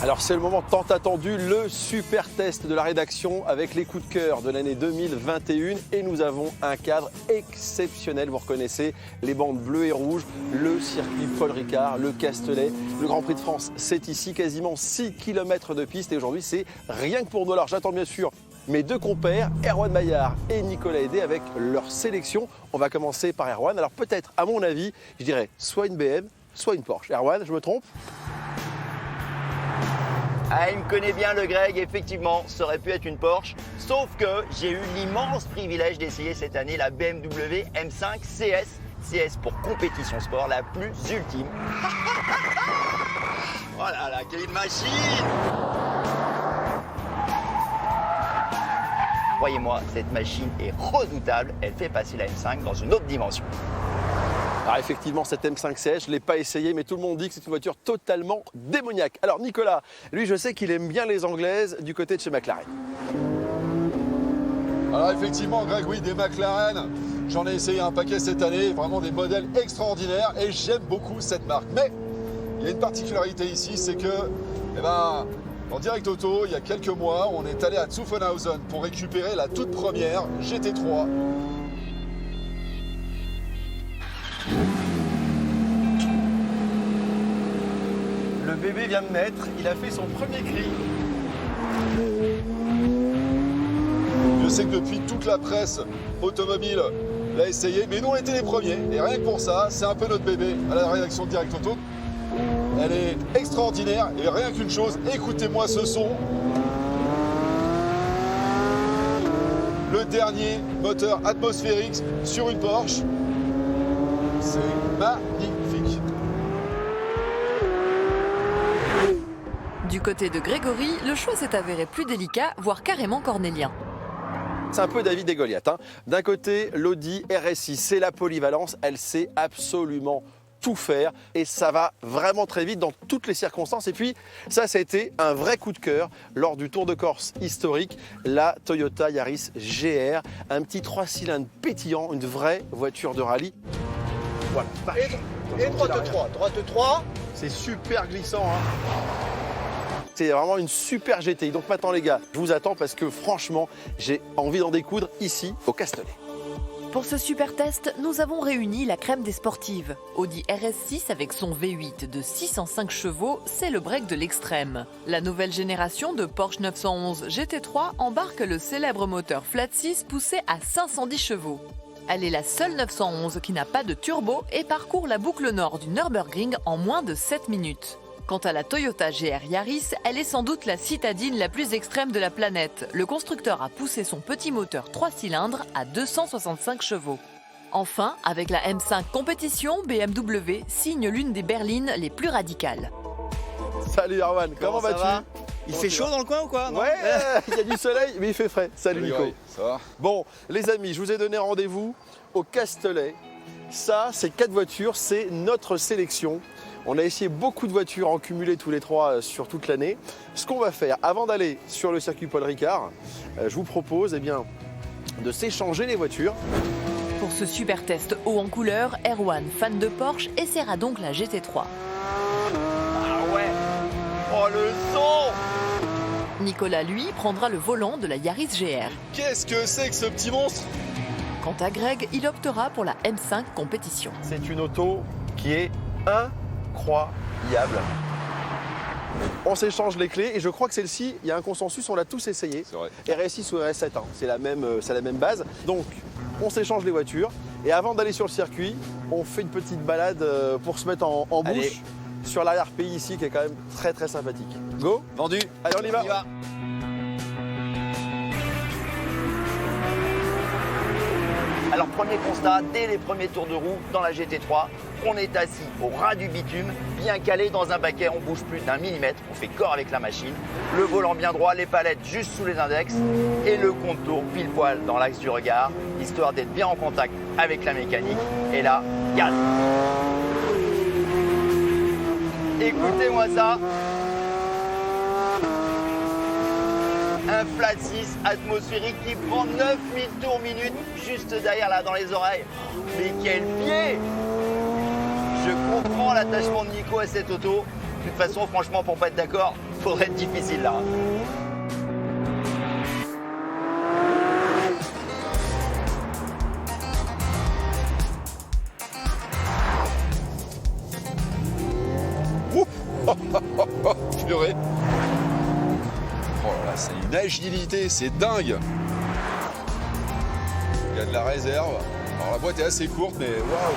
Alors c'est le moment tant attendu, le super test de la rédaction avec les coups de cœur de l'année 2021 et nous avons un cadre exceptionnel, vous reconnaissez les bandes bleues et rouges, le circuit Paul Ricard, le Castellet, le Grand Prix de France c'est ici, quasiment 6 km de piste et aujourd'hui c'est rien que pour nous. Alors j'attends bien sûr mes deux compères, Erwan Maillard et Nicolas Hédé avec leur sélection. On va commencer par Erwan, alors peut-être à mon avis, je dirais soit une BM, soit une Porsche. Erwan, je me trompe ? Ah, il me connaît bien le Greg, effectivement, ça aurait pu être une Porsche. Sauf que j'ai eu l'immense privilège d'essayer cette année la BMW M5 CS. CS pour compétition sport, la plus ultime. Oh là là, quelle machine! Croyez-moi, cette machine est redoutable. Elle fait passer la M5 dans une autre dimension. Alors effectivement, cette M5 CS, je ne l'ai pas essayé, mais tout le monde dit que c'est une voiture totalement démoniaque. Alors Nicolas, lui je sais qu'il aime bien les anglaises du côté de chez McLaren. Alors effectivement, Greg, oui, des McLaren, j'en ai essayé un paquet cette année, vraiment des modèles extraordinaires et j'aime beaucoup cette marque. Mais il y a une particularité ici, c'est que, en Direct Auto, il y a quelques mois, on est allé à Zuffenhausen pour récupérer la toute première GT3. Le bébé vient de naître, il a fait son premier cri. Je sais que depuis toute la presse automobile l'a essayé, mais nous on était les premiers. Et rien que pour ça, c'est un peu notre bébé à la rédaction de Direct Auto. Elle est extraordinaire et rien qu'une chose, écoutez-moi ce son. Le dernier moteur atmosphérique sur une Porsche. C'est magnifique. Du côté de Grégory, le choix s'est avéré plus délicat, voire carrément cornélien. C'est un peu David et Goliath. D'un côté, l'Audi RS6, c'est la polyvalence, elle sait absolument tout faire et ça va vraiment très vite dans toutes les circonstances. Et puis ça a été un vrai coup de cœur lors du Tour de Corse historique, la Toyota Yaris GR, un petit 3 cylindres pétillant, une vraie voiture de rallye. Voilà. Et droite 3. C'est super glissant. C'est vraiment une super GTI. Donc maintenant les gars, je vous attends parce que franchement, j'ai envie d'en découdre ici au Castellet. Pour ce super test, nous avons réuni la crème des sportives. Audi RS6 avec son V8 de 605 chevaux, c'est le break de l'extrême. La nouvelle génération de Porsche 911 GT3 embarque le célèbre moteur Flat 6 poussé à 510 chevaux. Elle est la seule 911 qui n'a pas de turbo et parcourt la boucle nord du Nürburgring en moins de 7 minutes. Quant à la Toyota GR Yaris, elle est sans doute la citadine la plus extrême de la planète. Le constructeur a poussé son petit moteur 3 cylindres à 265 chevaux. Enfin, avec la M5 Compétition, BMW signe l'une des berlines les plus radicales. Salut Erwan, comment vas-tu? Il fait chaud dans le coin ou quoi? Ouais, il y a du soleil, mais il fait frais. Salut Nico. Ça va? Bon, les amis, je vous ai donné rendez-vous au Castellet. Ça, c'est 4 voitures, c'est notre sélection. On a essayé beaucoup de voitures en cumulé tous les 3 sur toute l'année. Ce qu'on va faire, avant d'aller sur le circuit Paul Ricard, je vous propose de s'échanger les voitures. Pour ce super test haut en couleur, Erwan, fan de Porsche, essaiera donc la GT3. Ah ouais! Oh le son! Nicolas, lui, prendra le volant de la Yaris GR. Qu'est-ce que c'est que ce petit monstre? Quant à Greg, il optera pour la M5 Compétition. C'est une auto qui est incroyable. On s'échange les clés et je crois que celle-ci, il y a un consensus, on l'a tous essayé. C'est vrai. RS6 ou RS7, c'est la même base. Donc, on s'échange les voitures et avant d'aller sur le circuit, on fait une petite balade pour se mettre en bouche. Allez. Sur l'arrière-pays ici qui est quand même très très sympathique. Go? Vendu. Allez, on y va. Alors premier constat, dès les premiers tours de roue dans la GT3, on est assis au ras du bitume, bien calé dans un baquet, on bouge plus d'un millimètre, on fait corps avec la machine, le volant bien droit, les palettes juste sous les index et le contour pile poil dans l'axe du regard, histoire d'être bien en contact avec la mécanique. Et là, gaz. Écoutez-moi ça. Un Flat 6 atmosphérique qui prend 9000 tours minute juste derrière là dans les oreilles. Mais quel pied! Je comprends l'attachement de Nico à cette auto. De toute façon, franchement, pour pas être d'accord, faudrait être difficile là. Purée. Oh là là, c'est une agilité, c'est dingue. Il y a de la réserve. Alors la boîte est assez courte, mais waouh.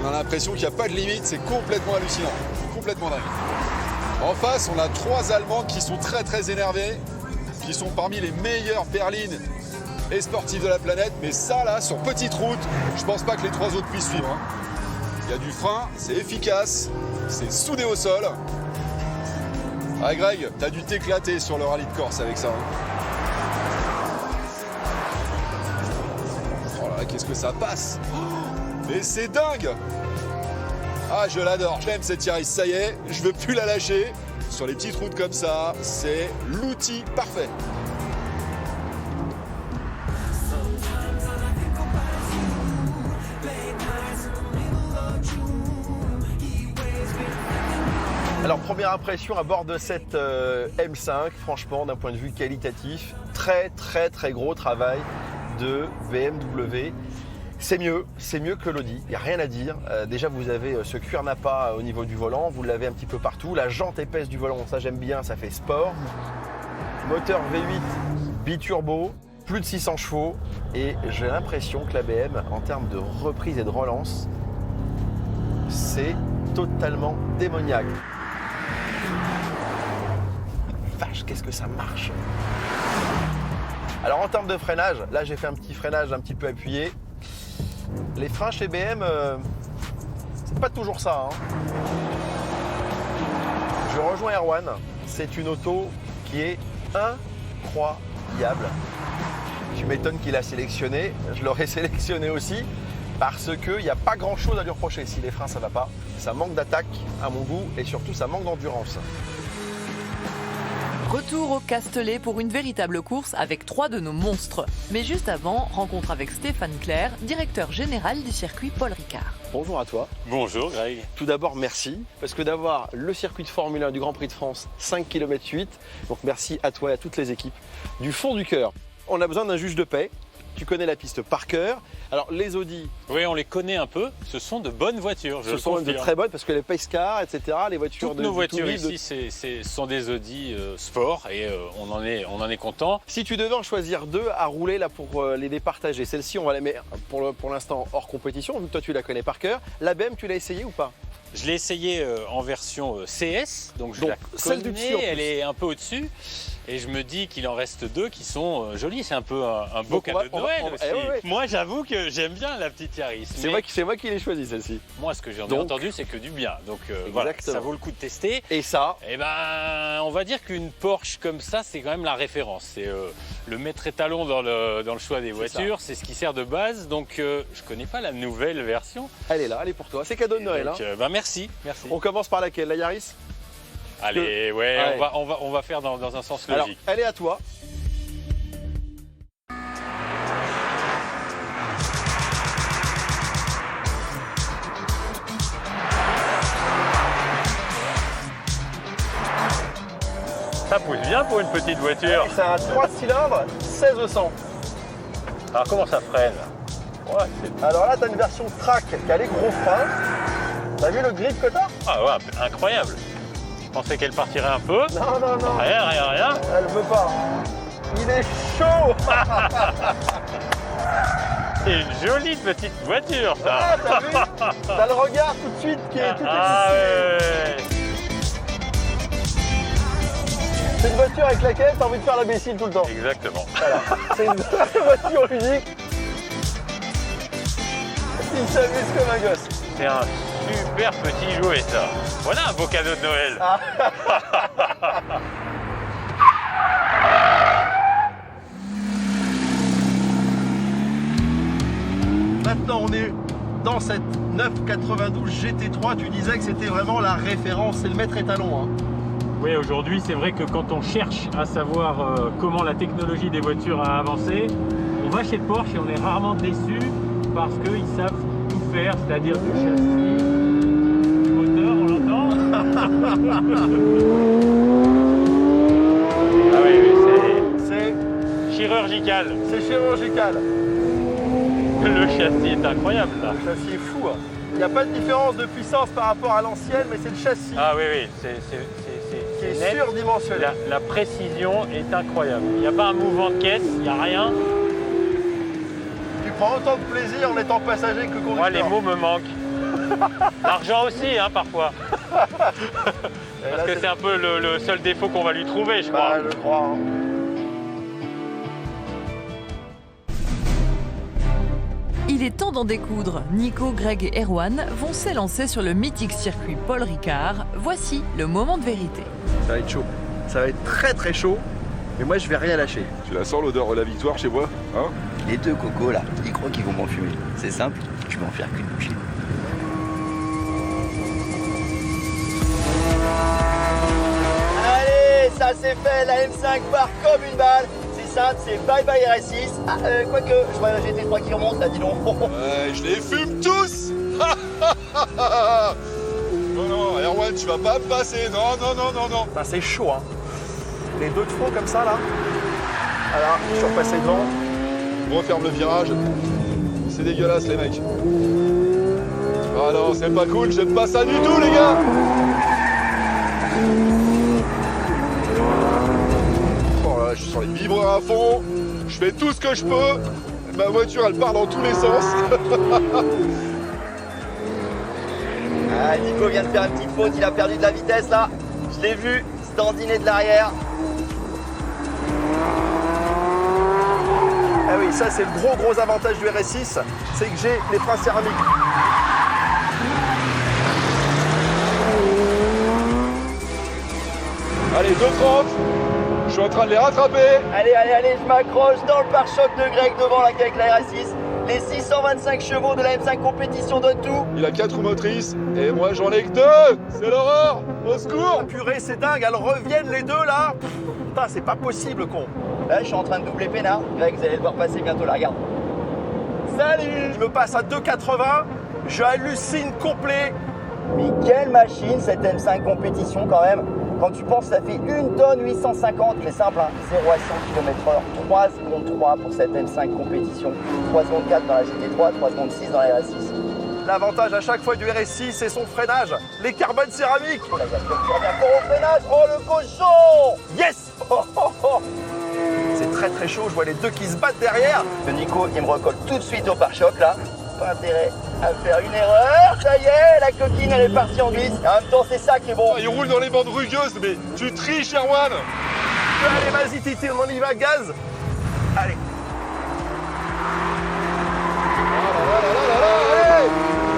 On a l'impression qu'il n'y a pas de limite, c'est complètement hallucinant. Complètement dingue. En face, on a 3 Allemandes qui sont très énervées, qui sont parmi les meilleures berlines et sportives de la planète. Mais ça, là, sur petite route, je pense pas que les 3 autres puissent suivre. Il y a du frein, c'est efficace, c'est soudé au sol. Ah Greg, t'as dû t'éclater sur le rallye de Corse avec ça. Oh là là, qu'est-ce que ça passe. Mais c'est dingue. Ah, je l'adore, j'aime cette Yaris, ça y est, je veux plus la lâcher. Sur les petites routes comme ça, c'est l'outil parfait. Alors première impression à bord de cette M5, franchement d'un point de vue qualitatif, très gros travail de BMW. C'est mieux que l'Audi, il n'y a rien à dire. Déjà vous avez ce cuir nappa au niveau du volant, vous l'avez un petit peu partout. La jante épaisse du volant, ça j'aime bien, ça fait sport. Moteur V8 biturbo, plus de 600 chevaux. Et j'ai l'impression que la BM, en termes de reprise et de relance, c'est totalement démoniaque. Vache, qu'est-ce que ça marche! Alors en termes de freinage, là j'ai fait un petit freinage un petit peu appuyé. Les freins chez BM, c'est pas toujours ça. Je rejoins Erwan, c'est une auto qui est incroyable. Tu m'étonnes qu'il a sélectionné, je l'aurais sélectionné aussi parce qu'il n'y a pas grand chose à lui reprocher. Si les freins ça va pas, ça manque d'attaque à mon goût et surtout ça manque d'endurance. Retour au Castellet pour une véritable course avec 3 de nos monstres. Mais juste avant, rencontre avec Stéphane Clerc, directeur général du circuit Paul Ricard. Bonjour à toi. Bonjour Greg. Tout d'abord merci, parce que d'avoir le circuit de Formule 1 du Grand Prix de France, 5 km 8, donc merci à toi et à toutes les équipes du fond du cœur. On a besoin d'un juge de paix, tu connais la piste par cœur. Alors les Audi... Oui, on les connaît un peu, ce sont de bonnes voitures, je Ce sont de très bonnes, parce que les pace cars, etc., les voitures Toutes de... nos voitures ici, ce sont des Audi sport et on en est content. Si tu devais en choisir 2 à rouler là pour les départager, celle-ci on va la mettre pour l'instant hors compétition, vu que toi tu la connais par cœur. La BM, tu l'as essayé ou pas? Je l'ai essayé en version CS, donc je la celle du connais, dessus, en plus. elle est un peu au-dessus. Et je me dis qu'il en reste 2 qui sont jolis, c'est un peu un beau cadeau de Noël aussi. ouais. Moi j'avoue que j'ime bien la petite Yaris. C'est moi qui l'ai choisi celle-ci. Moi ce que j'ai entendu c'est que du bien, donc voilà, ça vaut le coup de tester. Et ça? Eh ben, on va dire qu'une Porsche comme ça, c'est quand même la référence. C'est le maître étalon dans le choix des voitures. C'est ce qui sert de base. Donc, je connais pas la nouvelle version. Elle est là, elle est pour toi. C'est cadeau de Noël. Donc, ben, merci. On commence par laquelle? La Yaris? Allez, ouais, allez. On va faire dans un sens Alors, logique. elle est à toi. Ça pousse bien pour une petite voiture. C'est un 3 cylindres, 1600. Alors, comment ça freine? Ouais, Alors là, tu as une version track qui a les gros freins. T'as vu le grip que t'as? ah, ouais, incroyable. Je pensais qu'elle partirait un peu. Non. Rien. Elle veut pas. Il est chaud. C'est une jolie petite voiture, ça. Ah, t'as vu? T'as le regard tout de suite qui est tout Ah excité. ouais. C'est une voiture avec laquelle t'as envie de faire l'imbécile tout le temps. Exactement. Voilà. C'est une voiture unique. Il s'amuse comme un gosse. C'est un super petit jouet, ça. Voilà un beau cadeau de Noël. Ah. Maintenant, on est dans cette 992 GT3. Tu disais que c'était vraiment la référence, c'est le maître étalon. Hein. Oui, aujourd'hui, c'est vrai que quand on cherche à savoir comment la technologie des voitures a avancé, on va chez Porsche et on est rarement déçu parce qu'ils savent tout faire, c'est-à-dire du châssis, du moteur, on l'entend. Ah oui, C'est c'est chirurgical. chirurgical. Le châssis est incroyable là. Le châssis est fou. Hein. Il n'y a pas de différence de puissance par rapport à l'ancienne, mais c'est le châssis Ah oui, oui, qui c'est est net. surdimensionné. La précision est incroyable. Il n'y a pas un mouvement de caisse, il n'y a rien. Tu prends autant de plaisir en étant passager que conducteur. Moi, les mots me manquent. L'argent aussi, hein, parfois. Parce que c'est un peu le seul défaut qu'on va lui trouver, je crois. Bah, je crois. Hein. Il est temps d'en découdre. Nico, Greg et Erwan vont s'élancer sur le mythique circuit Paul Ricard. Voici le moment de vérité. Ça va être chaud. Ça va être très très chaud. Mais moi, je vais rien lâcher. Tu la sens l'odeur de la victoire chez moi, hein? Les deux cocos là, ils croient qu'ils vont m'enfumer. C'est simple, je vais en faire qu'une bouchée. Allez, ça c'est fait, la M5 part comme une balle. C'est simple, c'est bye bye RS6. Ah, quoique, je vois la GT3 qui remonte là, dis donc. Ouais, je les fume tous. Non, non, Erwan, tu vas pas me passer. Non, non, non, non, non. Putain, c'est chaud, hein. Les deux de front comme ça, là. Alors, je suis repassé devant. On referme le virage. C'est dégueulasse, les mecs. Ah non, c'est pas cool, j'aime pas ça du tout, les gars. Oh là, je suis sur les vibreurs à fond. Je fais tout ce que je peux. Ma voiture, elle part dans tous les sens. Ah, Nico vient de faire une petite faute, il a perdu de la vitesse là. Je l'ai vu, standiné de l'arrière. Ah oui, ça, c'est le gros avantage du RS6. C'est que j'ai les freins céramiques. Allez, 2,30. Je suis en train de les rattraper. Allez, allez, allez, je m'accroche dans le pare-choc de Greg devant la avec la RS6. Les 625 chevaux de la M5 compétition donnent tout. Il a 4 roues motrices et moi j'en ai que 2. C'est l'horreur. Au secours. Purée, c'est dingue, elles reviennent les deux, là. Putain, c'est pas possible, con. Là, je suis en train de doubler peinard. Greg, vous allez devoir passer bientôt la regarde. Salut! Je me passe à 2,80. Je hallucine complet. Mais quelle machine cette M5 compétition quand même. Quand tu penses, ça fait 1 tonne 850, c'est simple, hein. 0 à 100 km/h, 3 secondes 3 pour cette M5 compétition, 3 secondes 4 dans la GT3, 3 secondes 6 dans la RS6. L'avantage à chaque fois du RS6, c'est son freinage. Les carbones céramiques. Oh la Gaston qui revient fort au freinage, oh le cochon! Yes. C'est très très chaud, je vois les deux qui se battent derrière. Le Nico, il me recolle tout de suite au pare-choc là. Pas intérêt à faire une erreur, ça y est, la coquine elle est partie en glisse. Et en même temps, c'est ça qui est bon. Il roule dans les bandes rugueuses, mais tu triches, Erwan. Allez, vas-y, Titi, on y va, gaz. Allez.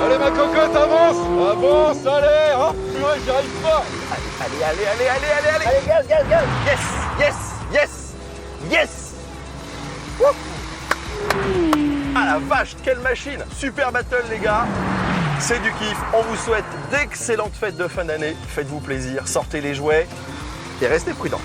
Allez, ma cocotte, avance. Avance, allez. Hein, purée, j'y arrive pas. Allez. Allez, gaz, gaz, gaz. Yes. Wouh. Ah la vache, quelle machine. Super battle, les gars. C'est du kiff. On vous souhaite d'excellentes fêtes de fin d'année. Faites-vous plaisir, sortez les jouets et restez prudents.